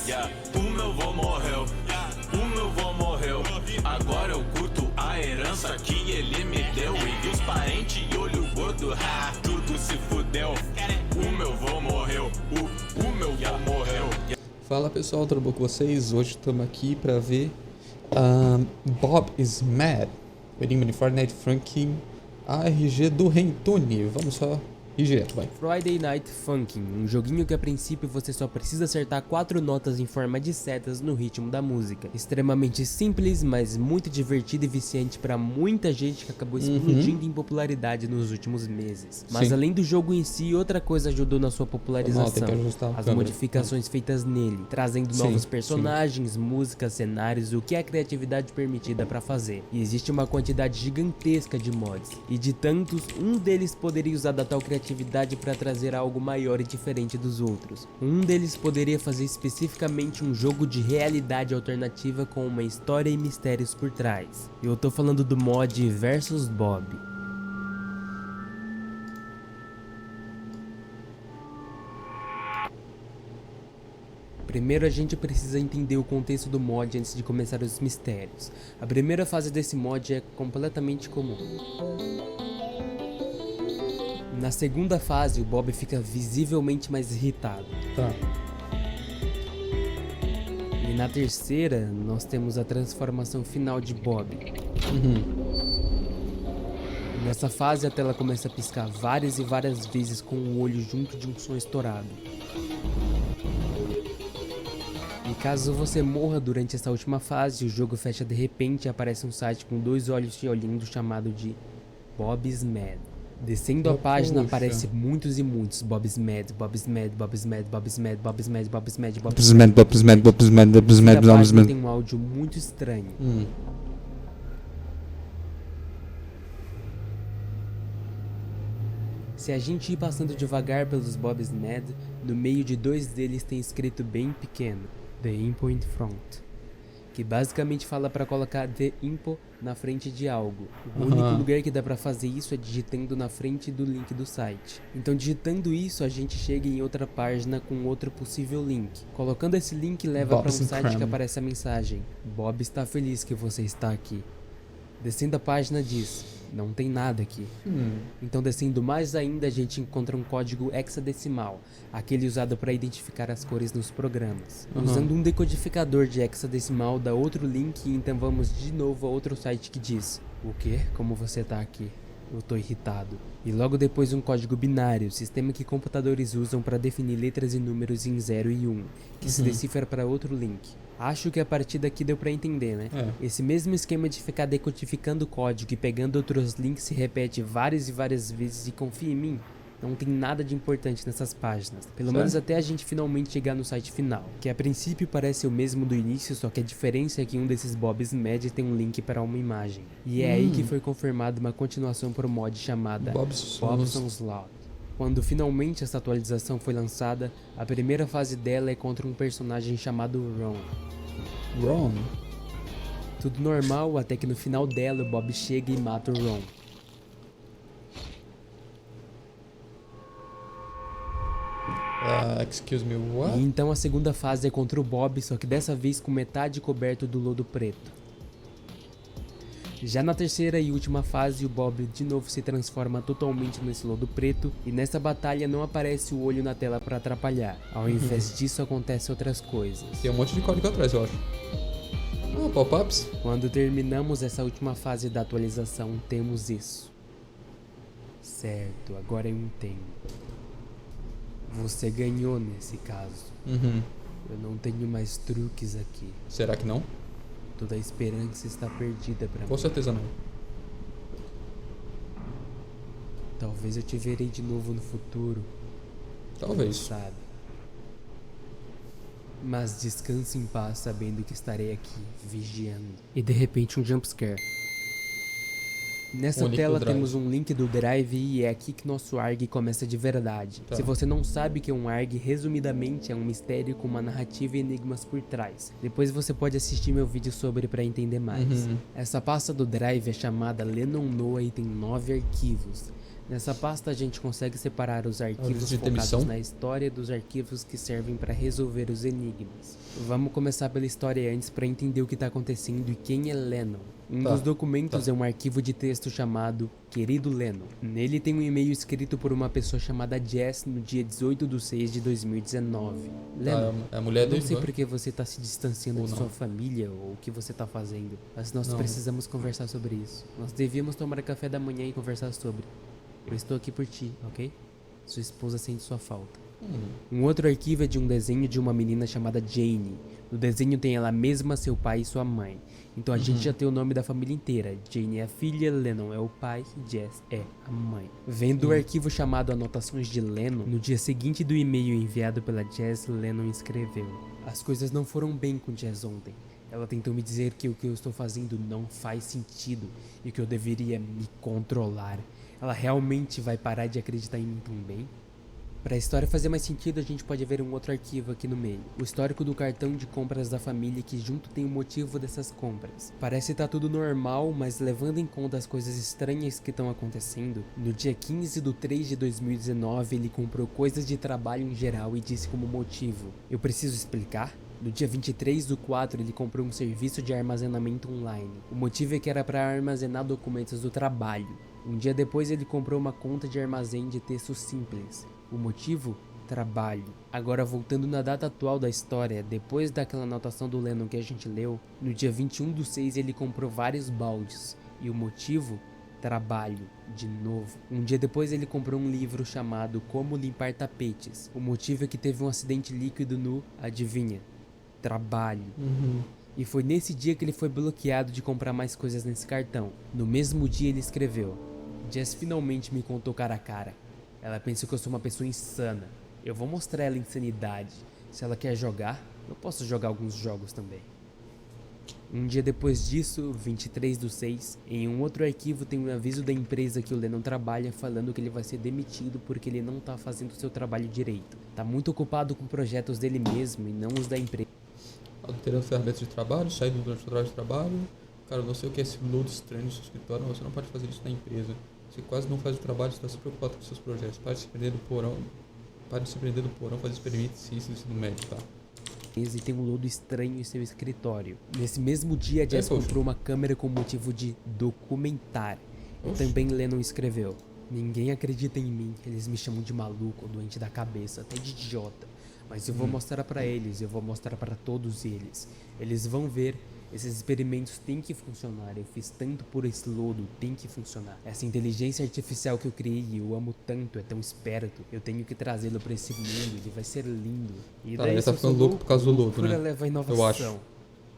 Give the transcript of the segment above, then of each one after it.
O meu vô morreu, o meu vô morreu. Agora eu curto a herança que ele me deu. E os parentes olho gordo, tudo se fudeu. O meu vô morreu, o meu vô morreu. Fala pessoal, tudo bom com vocês? Hoje estamos aqui para ver Bob is Mad, o enigma de Fortnite Funkin' ARG do Rentone. Vamos só ir direto, vai. Friday Night Funkin', um joguinho que a princípio você só precisa acertar 4 notas em forma de setas no ritmo da música. Extremamente simples, mas muito divertido e viciante para muita gente que acabou explodindo em popularidade nos últimos meses. Mas Sim. além do jogo em si, outra coisa ajudou na sua popularização: Tem que ajustar a as câmera. modificações feitas nele, trazendo Sim, novos personagens, músicas, cenários, o que a criatividade permitida para fazer. E existe uma quantidade gigantesca de mods, e de tantos, um deles poderia usar da tal criatividade para trazer algo maior e diferente dos outros. Um deles poderia fazer especificamente um jogo de realidade alternativa com uma história e mistérios por trás. Eu tô falando do mod Versus Bob. Primeiro a gente precisa entender o contexto do mod antes de começar os mistérios. A primeira fase desse mod é completamente comum. Na segunda fase, o Bob fica visivelmente mais irritado. Tá. E na terceira, nós temos a transformação final de Bob. Nessa fase, a tela começa a piscar várias e várias vezes com o olho junto de um som estourado. E caso você morra durante essa última fase, o jogo fecha de repente e aparece um site com 2 olhos te olhando chamado de Bob's Mad. Descendo a página aparece muitos e muitos Bob's Mad, Bob's Mad, Bob's Mad, Bob's Mad, Bob's Mad, Bob's Mad, Bob's Mad, Bob's Mad, Bob's Mad, Bob's Mad, Bob's Mad. Tem um áudio muito estranho. Se a gente ir passando devagar pelos Bob's Mad, no meio de 2 deles tem escrito bem pequeno, The Info in Front, que basicamente fala para colocar The Info na frente de algo. O único lugar que dá para fazer isso é digitando na frente do link do site. Então digitando isso a gente chega em outra página com outro possível link. Colocando esse link leva para um site que aparece a mensagem: Bob está feliz que você está aqui. Descendo a página diz: não tem nada aqui. Então descendo mais ainda a gente encontra um código hexadecimal, aquele usado para identificar as cores nos programas. Usando um decodificador de hexadecimal dá outro link e então vamos de novo a outro site que diz: o quê? Como você tá aqui? Eu tô irritado. E logo depois um código binário, sistema que computadores usam para definir letras e números em 0 e 1, que se decifra para outro link. Acho que a partir daqui deu pra entender, né? Esse mesmo esquema de ficar decodificando o código e pegando outros links se repete várias e várias vezes, e confia em mim, não tem nada de importante nessas páginas. Pelo menos até a gente finalmente chegar no site final, que a princípio parece o mesmo do início, só que a diferença é que um desses Bob's Mad tem um link para uma imagem. E é aí que foi confirmada uma continuação pro mod chamada Bob's Onslaught. Quando finalmente essa atualização foi lançada, a primeira fase dela é contra um personagem chamado Ron. Tudo normal até que no final dela o Bob chega e mata o Ron. Excuse me, what? E então a segunda fase é contra o Bob, só que dessa vez com metade coberto do lodo preto. Já na terceira e última fase, o Bob de novo se transforma totalmente nesse lodo preto, e nessa batalha não aparece o olho na tela para atrapalhar. Ao invés disso acontecem outras coisas. Tem um monte de código atrás, eu acho. Pop-ups. Quando terminamos essa última fase da atualização, temos isso. Certo, agora eu entendo. Você ganhou nesse caso. Eu não tenho mais truques aqui. Será que não? Toda a esperança está perdida pra mim. Com certeza não. Talvez eu te verei de novo no futuro. Talvez. Sabe? Mas descanse em paz sabendo que estarei aqui, vigiando. E de repente um jumpscare. Nessa tela temos um link do Drive e é aqui que nosso ARG começa de verdade. Se você não sabe o que é um ARG, resumidamente é um mistério com uma narrativa e enigmas por trás. Depois você pode assistir meu vídeo sobre para entender mais. Essa pasta do Drive é chamada Lennon Noah e tem 9 arquivos. Nessa pasta a gente consegue separar os arquivos de focados demissão. na história dos arquivos que servem para resolver os enigmas. Vamos começar pela história antes para entender o que está acontecendo e quem é Lennon. Um Tá, dos documentos tá. é um arquivo de texto chamado Querido Lennon. Nele tem um e-mail escrito por uma pessoa chamada Jess no dia 18/6/2019. Lennon, É a mulher não dele, sei não é? por que você está se distanciando Ou de não. sua família ou o que você está fazendo, mas nós Não. precisamos conversar sobre isso. Nós devíamos tomar café da manhã e conversar sobre. Eu estou aqui por ti, ok? Sua esposa sente sua falta. Um outro arquivo é de um desenho de uma menina chamada Jane. No desenho tem ela mesma, seu pai e sua mãe. Então a gente já tem o nome da família inteira. Jane é a filha, Lennon é o pai e Jess é a mãe. Vendo o arquivo chamado Anotações de Lennon, no dia seguinte do e-mail enviado pela Jess, Lennon escreveu: As coisas não foram bem com Jess ontem. Ela tentou me dizer que o que eu estou fazendo não faz sentido e que eu deveria me controlar. Ela realmente vai parar de acreditar em mim também? Para a história fazer mais sentido, a gente pode ver um outro arquivo aqui no meio. O histórico do cartão de compras da família, que junto tem o motivo dessas compras. Parece estar tudo normal, mas levando em conta as coisas estranhas que estão acontecendo, no dia 15/3/2019 ele comprou coisas de trabalho em geral e disse como motivo: Eu preciso explicar? No dia 23/4 ele comprou um serviço de armazenamento online. O motivo é que era para armazenar documentos do trabalho. Um dia depois ele comprou uma conta de armazém de texto simples. O motivo? Trabalho. Agora voltando na data atual da história, depois daquela anotação do Lennon que a gente leu, no dia 21/6 ele comprou vários baldes. E o motivo? Trabalho. De novo. Um dia depois ele comprou um livro chamado Como Limpar Tapetes. O motivo é que teve um acidente líquido no, adivinha? Trabalho. E foi nesse dia que ele foi bloqueado de comprar mais coisas nesse cartão. No mesmo dia ele escreveu: Jess finalmente me contou cara a cara. Ela pensa que eu sou uma pessoa insana. Eu vou mostrar ela insanidade. Se ela quer jogar, eu posso jogar alguns jogos também. Um dia depois disso, 23/6, em um outro arquivo tem um aviso da empresa que o Lennon trabalha falando que ele vai ser demitido porque ele não tá fazendo o seu trabalho direito. Tá muito ocupado com projetos dele mesmo e não os da empresa. Alterando ferramentas de trabalho, saindo durante o horário de trabalho. Cara, eu não sei o que é esse load estranho no seu escritório, mas você não pode fazer isso na empresa. Você quase não faz o trabalho, você está se preocupado com seus projetos. Pare de se prender do porão, fazer experimentos e ciência do ensino médio, tá? E tem um lodo estranho em seu escritório. Nesse mesmo dia, Jess poxa. comprou uma câmera com o motivo de documentar. E também Lennon escreveu: Ninguém acredita em mim, eles me chamam de maluco, doente da cabeça, até de idiota. Mas eu vou mostrar pra eles, eu vou mostrar pra todos eles. Eles vão ver, esses experimentos têm que funcionar. Eu fiz tanto por esse lodo, tem que funcionar. Essa inteligência artificial que eu criei, eu amo tanto, é tão esperto. Eu tenho que trazê-lo pra esse mundo, ele vai ser lindo. E Cara, daí ele tá se eu sou ficando louco por causa do lodo, loucura né? leva a inovação. Eu acho.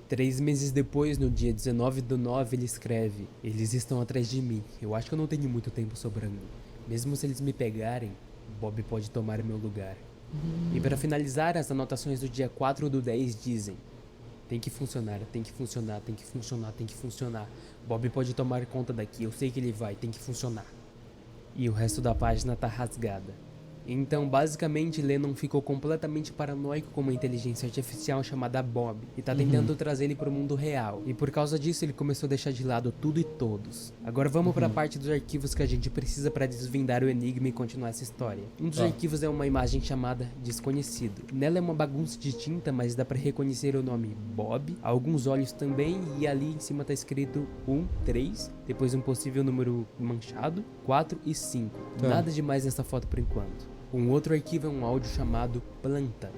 3 meses depois, no dia 19/9, ele escreve: Eles estão atrás de mim. Eu acho que eu não tenho muito tempo sobrando. Mesmo se eles me pegarem, Bob pode tomar meu lugar. E para finalizar, as anotações do dia 4/10 dizem: Tem que funcionar, tem que funcionar, tem que funcionar, tem que funcionar. Bob pode tomar conta daqui, eu sei que ele vai, tem que funcionar. E o resto da página tá rasgada. Então, basicamente, Lennon ficou completamente paranoico com uma inteligência artificial chamada Bob e tá tentando trazer ele pro mundo real. E por causa disso, ele começou a deixar de lado tudo e todos. Agora vamos pra parte dos arquivos que a gente precisa para desvendar o enigma e continuar essa história. Um dos arquivos é uma imagem chamada Desconhecido. Nela é uma bagunça de tinta, mas dá pra reconhecer o nome Bob, alguns olhos também, e ali em cima tá escrito 1, 3, depois um possível número manchado, 4 e 5. Tá. Nada demais nessa foto por enquanto. Um outro arquivo é um áudio chamado Planta.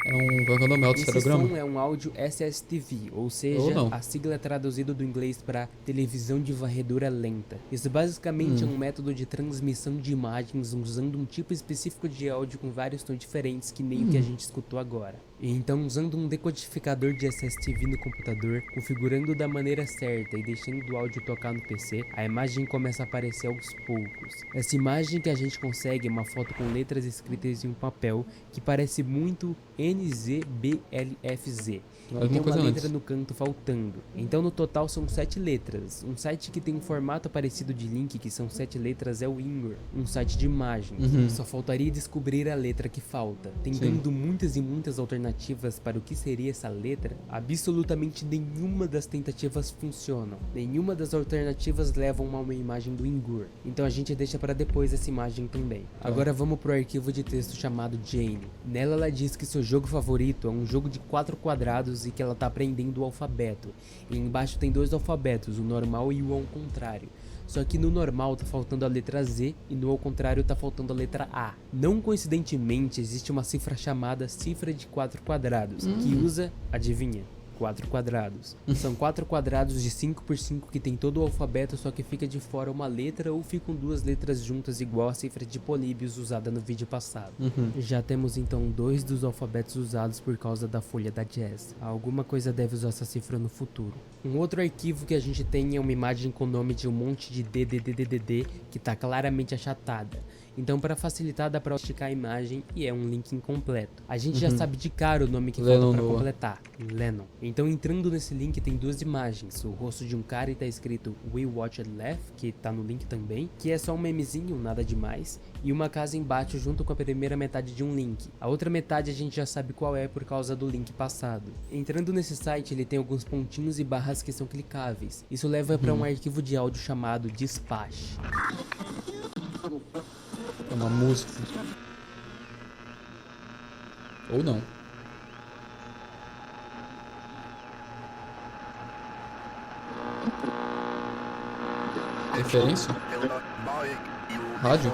É um nome Esse autocelograma? som é um áudio SSTV, ou seja, Ou não. a sigla é traduzida do inglês para televisão de varredura lenta. Isso basicamente é um método de transmissão de imagens usando um tipo específico de áudio com vários tons diferentes, que nem o que a gente escutou agora. E então, usando um decodificador de SSTV no computador, configurando da maneira certa e deixando o áudio tocar no PC, a imagem começa a aparecer aos poucos. Essa imagem que a gente consegue é uma foto com letras escritas em um papel que parece muito NZBLFZ. E Alguma tem uma coisa letra antes. no canto faltando. Então no total são 7 letras. Um site que tem um formato parecido de link, que são 7 letras, é o Imgur, um site de imagens. Só faltaria descobrir a letra que falta. Tem dando muitas e muitas alternativas alternativas para o que seria essa letra, absolutamente nenhuma das tentativas funcionam. Nenhuma das alternativas levam a uma imagem do Ingur. Então a gente deixa para depois essa imagem também. Agora vamos pro arquivo de texto chamado Jane. Nela ela diz que seu jogo favorito é um jogo de 4 quadrados e que ela tá aprendendo o alfabeto. E embaixo tem 2 alfabetos, o normal e o ao contrário. Só que no normal tá faltando a letra Z e no ao contrário tá faltando a letra A. Não coincidentemente, existe uma cifra chamada cifra de 4 quadrados, que usa, adivinha? 4 quadrados. São 4 quadrados de 5 por 5 que tem todo o alfabeto, só que fica de fora uma letra ou ficam 2 letras juntas igual a cifra de Políbios usada no vídeo passado. Já temos então 2 dos alfabetos usados por causa da folha da Jazz. Alguma coisa deve usar essa cifra no futuro. Um outro arquivo que a gente tem é uma imagem com o nome de um monte de DDDDD que tá claramente achatada. Então para facilitar dá pra esticar a imagem e é um link incompleto. A gente já sabe de cara o nome que falta pra completar, Lennon. Então entrando nesse link tem 2 imagens, o rosto de um cara e tá escrito We Watched Laugh, que tá no link também, que é só um memezinho, nada demais, e uma casa embaixo junto com a primeira metade de um link. A outra metade a gente já sabe qual é por causa do link passado. Entrando nesse site ele tem alguns pontinhos e barras que são clicáveis. Isso leva pra um arquivo de áudio chamado Dispatch. É uma música. Ou não. Referência? Rádio?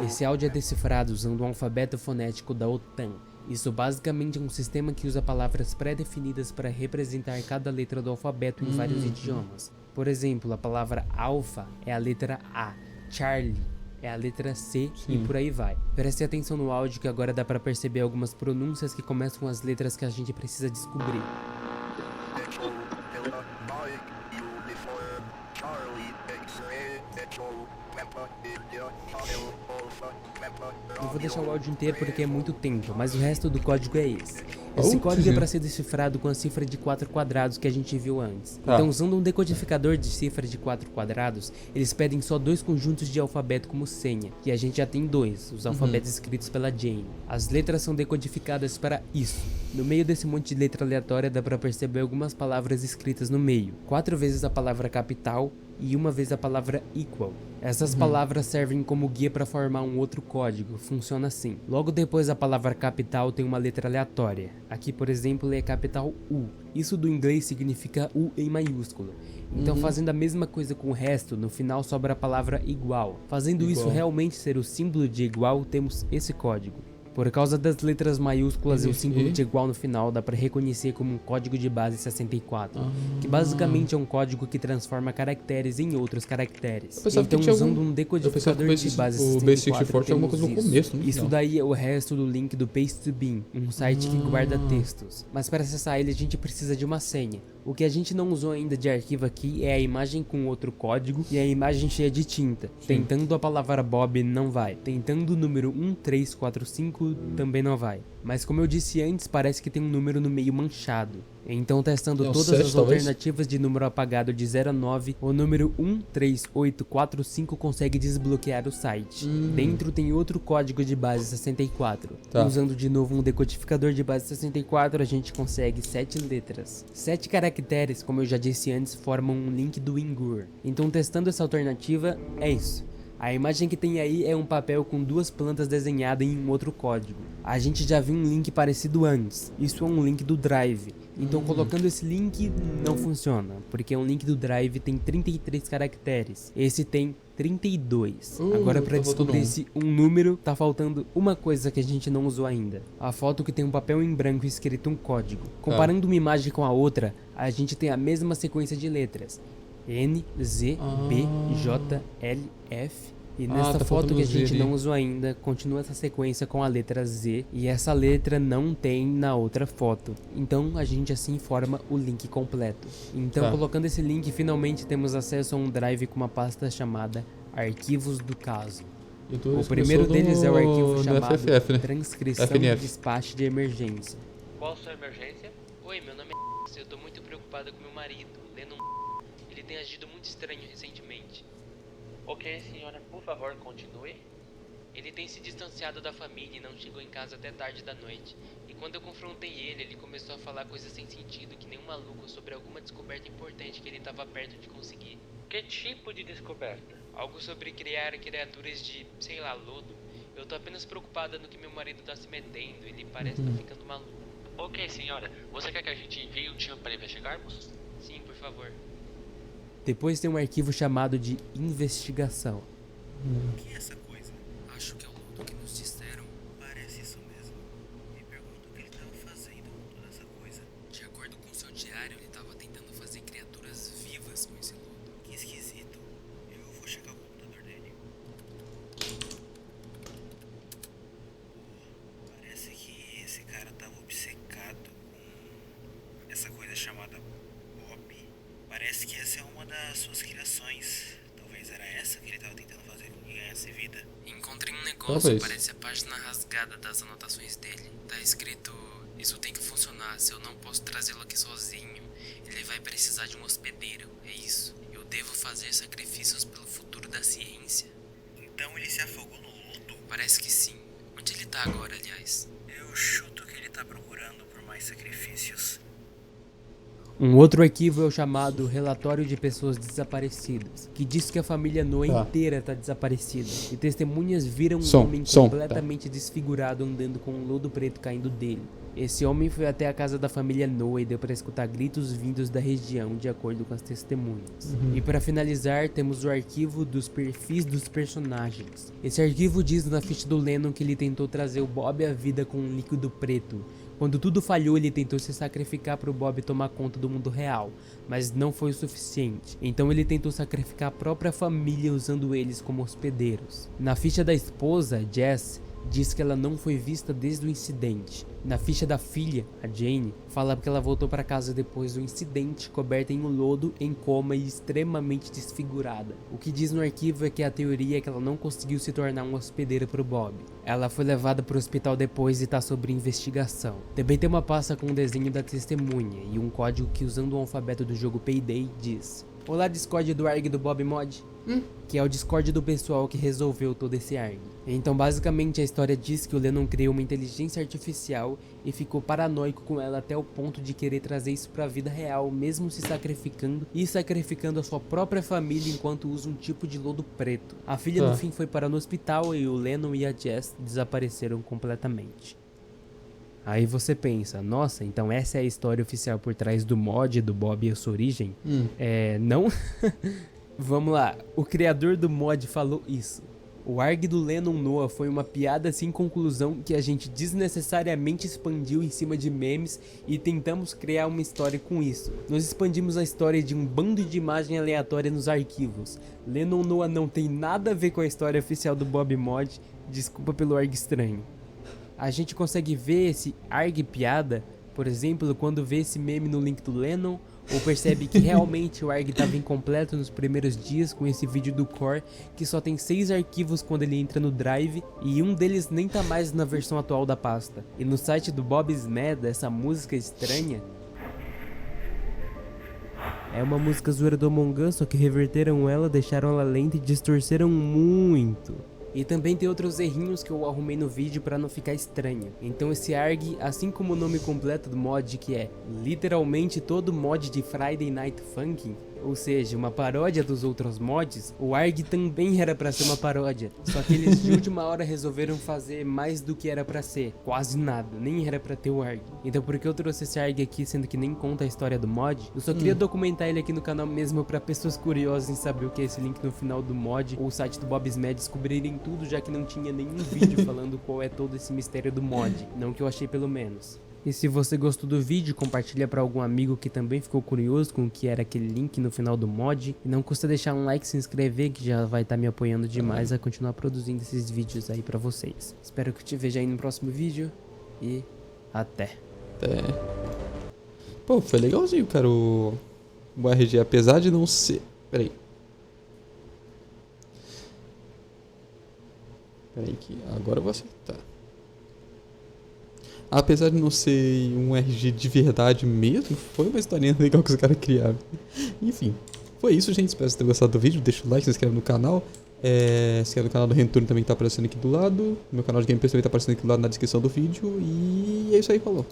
Esse áudio é decifrado usando um alfabeto fonético da OTAN. Isso basicamente é um sistema que usa palavras pré-definidas para representar cada letra do alfabeto em vários idiomas. Por exemplo, a palavra alfa é a letra A, Charlie é a letra C e por aí vai. Preste atenção no áudio que agora dá para perceber algumas pronúncias que começam com as letras que a gente precisa descobrir. Eu vou deixar o áudio inteiro porque é muito tempo, mas o resto do código é esse. Esse código é para ser decifrado com a cifra de 4 quadrados que a gente viu antes. Então, usando um decodificador de cifra de 4 quadrados, eles pedem só 2 conjuntos de alfabeto como senha, e a gente já tem 2, os alfabetos escritos pela Jane. As letras são decodificadas para isso. No meio desse monte de letra aleatória dá para perceber algumas palavras escritas no meio. 4 vezes a palavra capital e 1 vez a palavra equal. Essas palavras servem como guia para formar um outro código, funciona assim. Logo depois da palavra capital tem uma letra aleatória. Aqui, por exemplo, é capital U. Isso do inglês significa U em maiúsculo. Então, fazendo a mesma coisa com o resto, no final sobra a palavra igual. Fazendo isso realmente ser o símbolo de igual, temos esse código. Por causa das letras maiúsculas e o símbolo de igual no final, dá para reconhecer como um código de base 64, que basicamente é um código que transforma caracteres em outros caracteres. Então, usando um decodificador de base 64, alguma coisa no começo, isso daí é o resto do link do Paste2Bean, um site que guarda textos. Mas para acessar ele a gente precisa de uma senha. O que a gente não usou ainda de arquivo aqui é a imagem com outro código e a imagem cheia de tinta. Tentando a palavra Bob não vai. Tentando o número 1345 também não vai. Mas como eu disse antes, parece que tem um número no meio manchado. Então testando todas 7, as alternativas de número apagado de 0 a 9, o número 13845 consegue desbloquear o site. Dentro tem outro código de base 64. Usando de novo um decodificador de base 64, a gente consegue 7 letras. 7 caracteres, como eu já disse antes, formam um link do Ingur. Então testando essa alternativa, é isso. A imagem que tem aí é um papel com 2 plantas desenhadas em um outro código. A gente já viu um link parecido antes. Isso é um link do Drive. Então colocando esse link não funciona, porque um link do Drive tem 33 caracteres. Esse tem 32. Agora para descobrir esse um número, tá faltando uma coisa que a gente não usou ainda. A foto que tem um papel em branco escrito um código. Comparando uma imagem com a outra, a gente tem a mesma sequência de letras. N, Z, B, J, L, F. E nessa foto que a gente não usou ainda, continua essa sequência com a letra Z. E essa letra não tem na outra foto. Então a gente assim forma o link completo. Então colocando esse link, finalmente temos acesso a um drive com uma pasta chamada Arquivos do Caso. O primeiro deles é o arquivo chamado FFF, né? Transcrição FNF. de Despacho de Emergência. Qual sua emergência? Oi, meu nome é... Eu tô muito preocupada com meu marido, lendo Ele tem agido muito estranho recentemente. Ok, senhora, por favor, continue. Ele tem se distanciado da família e não chegou em casa até tarde da noite. E quando eu confrontei ele começou a falar coisas sem sentido, que nem um maluco, sobre alguma descoberta importante que ele estava perto de conseguir. Que tipo de descoberta? Algo sobre criar criaturas de, sei lá, lodo. Eu tô apenas preocupada no que meu marido tá se metendo, ele parece tá ficando maluco. Ok, senhora. Você quer que a gente envie um time para investigarmos? Sim, por favor. Depois tem um arquivo chamado de investigação. O que é essa coisa? Acho que é o lodo que nos disseram. Parece isso mesmo. Me pergunto o que ele estava fazendo com toda essa coisa. De acordo com seu diário, ele estava tentando fazer criaturas vivas com esse lodo. Que esquisito. Eu vou checar o computador dele. Parece que esse cara estava obcecado com essa coisa chamada Bob. Parece que essa é uma das suas criações. Talvez era essa que ele estava tentando fazer com que ganhasse vida. Encontrei um negócio, Talvez. parece a página rasgada das anotações dele. Tá escrito: isso tem que funcionar, se eu não posso trazê-lo aqui sozinho, ele vai precisar de um hospedeiro, é isso. Eu devo fazer sacrifícios pelo futuro da ciência. Então ele se afogou no lodo? Parece que sim. Onde ele tá agora, aliás? Eu chuto que ele tá procurando por mais sacrifícios. Um outro arquivo é o chamado Relatório de Pessoas Desaparecidas, que diz que a família Noah inteira está desaparecida, e testemunhas viram um homem completamente desfigurado andando com um lodo preto caindo dele. Esse homem foi até a casa da família Noah e deu para escutar gritos vindos da região, de acordo com as testemunhas. E para finalizar, temos o arquivo dos perfis dos personagens. Esse arquivo diz na ficha do Lennon que ele tentou trazer o Bob à vida com um líquido preto. Quando tudo falhou, ele tentou se sacrificar para o Bob tomar conta do mundo real, mas não foi o suficiente. Então ele tentou sacrificar a própria família usando eles como hospedeiros. Na ficha da esposa, Jess, diz que ela não foi vista desde o incidente. Na ficha da filha, a Jane, fala que ela voltou para casa depois do incidente, coberta em um lodo, em coma e extremamente desfigurada. O que diz no arquivo é que a teoria é que ela não conseguiu se tornar uma hospedeira para o Bob. Ela foi levada para o hospital depois e está sob investigação. Também tem uma pasta com um desenho da testemunha e um código que, usando o alfabeto do jogo Payday, diz: Olá, Discord do ARG do Bob Mod. Que é o Discord do pessoal que resolveu todo esse ARG. Então basicamente a história diz que o Lennon criou uma inteligência artificial e ficou paranoico com ela até o ponto de querer trazer isso pra vida real, mesmo se sacrificando e sacrificando a sua própria família enquanto usa um tipo de lodo preto. A filha no fim foi parar no hospital e o Lennon e a Jess desapareceram completamente. Aí você pensa, nossa, então essa é a história oficial por trás do mod do Bob e a sua origem? Não? Vamos lá, o criador do mod falou isso. O ARG do Lennon Noah foi uma piada sem conclusão que a gente desnecessariamente expandiu em cima de memes e tentamos criar uma história com isso. Nós expandimos a história de um bando de imagem aleatória nos arquivos. Lennon Noah não tem nada a ver com a história oficial do Bob Mod, desculpa pelo ARG estranho. A gente consegue ver esse ARG piada, por exemplo, quando vê esse meme no link do Lennon, ou percebe que realmente o ARG estava incompleto nos primeiros dias com esse vídeo do Core, que só tem 6 arquivos quando ele entra no Drive, e um deles nem tá mais na versão atual da pasta. E no site do Bob's Mad, essa música estranha é uma música zoeira do Among Us, só que reverteram ela, deixaram ela lenta e distorceram muito. E também tem outros errinhos que eu arrumei no vídeo pra não ficar estranho. Então esse ARG, assim como o nome completo do mod, que é literalmente todo mod de Friday Night Funkin', ou seja, uma paródia dos outros mods, o ARG também era pra ser uma paródia. Só que eles de última hora resolveram fazer mais do que era pra ser. Quase nada, nem era pra ter o ARG. Então por que eu trouxe esse ARG aqui, sendo que nem conta a história do mod? Eu só queria documentar ele aqui no canal mesmo pra pessoas curiosas em saber o que é esse link no final do mod, ou o site do Bob's Mad descobrirem tudo, já que não tinha nenhum vídeo falando qual é todo esse mistério do mod. Não que eu achei, pelo menos. E se você gostou do vídeo, compartilha para algum amigo que também ficou curioso com o que era aquele link no final do mod. E não custa deixar um like e se inscrever, que já vai estar me apoiando demais a continuar produzindo esses vídeos aí pra vocês. Espero que eu te veja aí no próximo vídeo e até. Pô, foi legalzinho, cara, o RG, apesar de não ser... Peraí que agora eu vou acertar. Apesar de não ser um RG de verdade mesmo, foi uma historinha legal que os caras criaram. Enfim, foi isso, gente. Espero que vocês tenham gostado do vídeo. Deixa o like, se inscreve no canal. Se é do canal do Rentune também tá aparecendo aqui do lado. Meu canal de gameplays também tá aparecendo aqui do lado na descrição do vídeo. E é isso aí, falou.